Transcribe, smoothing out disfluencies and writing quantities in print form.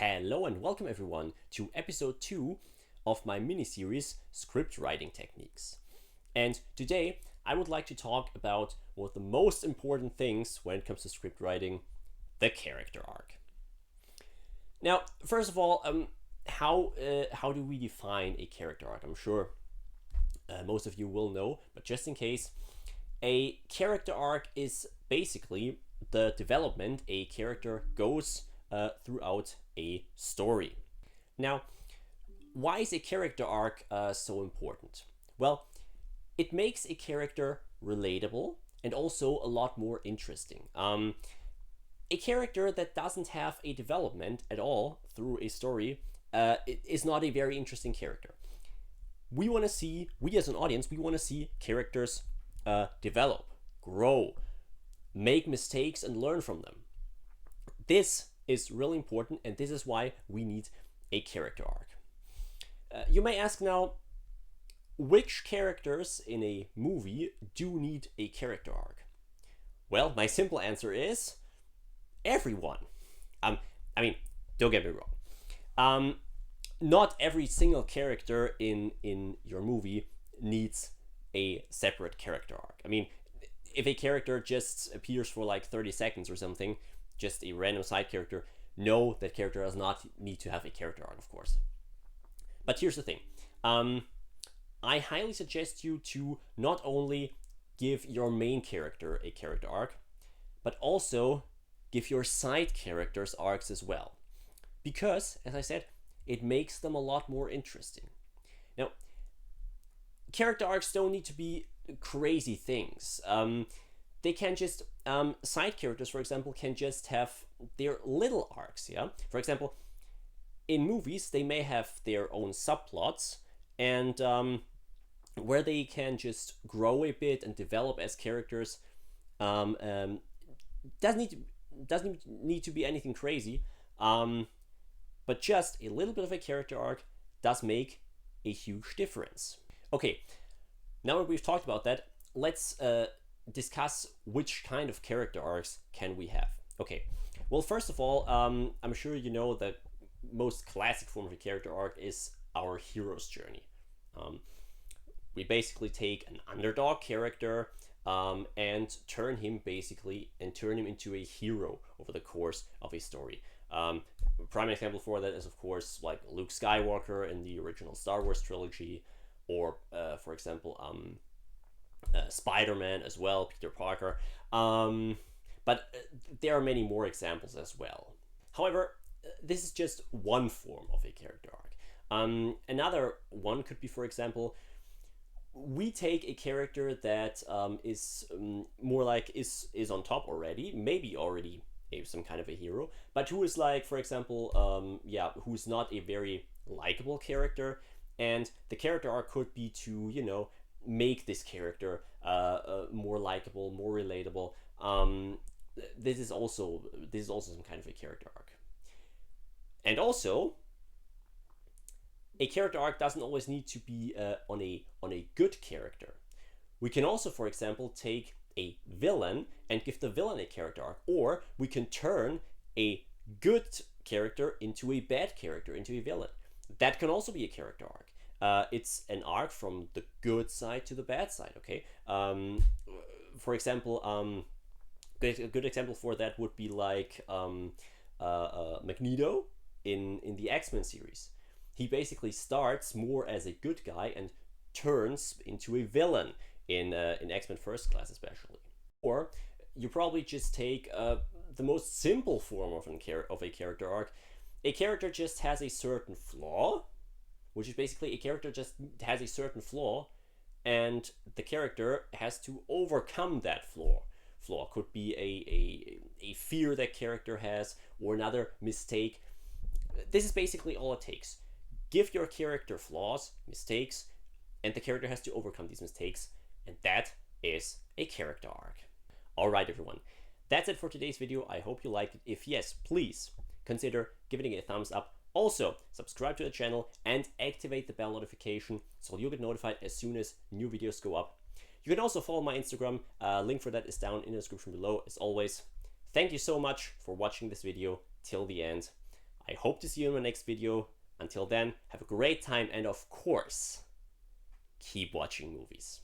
Hello and welcome everyone to episode 2 of my mini-series Script Writing Techniques. And today I would like to talk about one of the most important things when it comes to script writing, the character arc. Now, first of all, how do we define a character arc? I'm sure most of you will know, but just in case, a character arc is basically the development a character goes throughout a story. Now, why is a character arc so important? Well, it makes a character relatable and also a lot more interesting. A character that doesn't have a development at all through a story is not a very interesting character. We as an audience, we want to see characters develop, grow, make mistakes, and learn from them. This is really important, and this is why we need a character arc. You may ask now, which characters in a movie do need a character arc? Well, my simple answer is everyone. I mean, don't get me wrong. Not every single character in your movie needs a separate character arc. I mean, if a character just appears for like 30 seconds or something, just a random side character, no, that character does not need to have a character arc, of course. But here's the thing. I highly suggest you to not only give your main character a character arc, but also give your side characters arcs as well. Because, as I said, it makes them a lot more interesting. Now, character arcs don't need to be crazy things. They can just, side characters, for example, can just have their little arcs, yeah? For example, in movies, they may have their own subplots, and where they can just grow a bit and develop as characters. Doesn't need to be anything crazy, but just a little bit of a character arc does make a huge difference. Okay, now that we've talked about that, let's discuss which kind of character arcs can we have. Okay, well, first of all, I'm sure you know that most classic form of a character arc is our hero's journey. We basically take an underdog character and turn him into a hero over the course of a story. Prime example for that is, of course, like Luke Skywalker in the original Star Wars trilogy, or for example, Spider-Man as well, Peter Parker. But there are many more examples as well. However, this is just one form of a character arc. Another one could be, for example, we take a character that is more like is on top already, maybe already some kind of a hero, but who is like, for example, who's not a very likable character, and the character arc could be to, make this character more likable, more relatable. This is also some kind of a character arc. And also, a character arc doesn't always need to be on a good character. We can also, for example, take a villain and give the villain a character arc, or we can turn a good character into a bad character, into a villain. That can also be a character arc. It's an arc from the good side to the bad side. Okay. For example, a good example for that would be like Magneto in the X-Men series. He basically starts more as a good guy and turns into a villain in X-Men First Class especially. Or you probably just take the most simple form of a character arc. A character just has a certain flaw, which is basically a character just has a certain flaw, and the character has to overcome that flaw. Flaw could be a fear that character has, or another mistake. This is basically all it takes. Give your character flaws, mistakes, and the character has to overcome these mistakes, and that is a character arc. Alright everyone, that's it for today's video. I hope you liked it. If yes, please consider giving it a thumbs up. Also, subscribe to the channel and activate the bell notification so you'll get notified as soon as new videos go up. You can also follow my Instagram. Link for that is down in the description below as always. Thank you so much for watching this video till the end. I hope to see you in my next video. Until then, have a great time and of course, keep watching movies.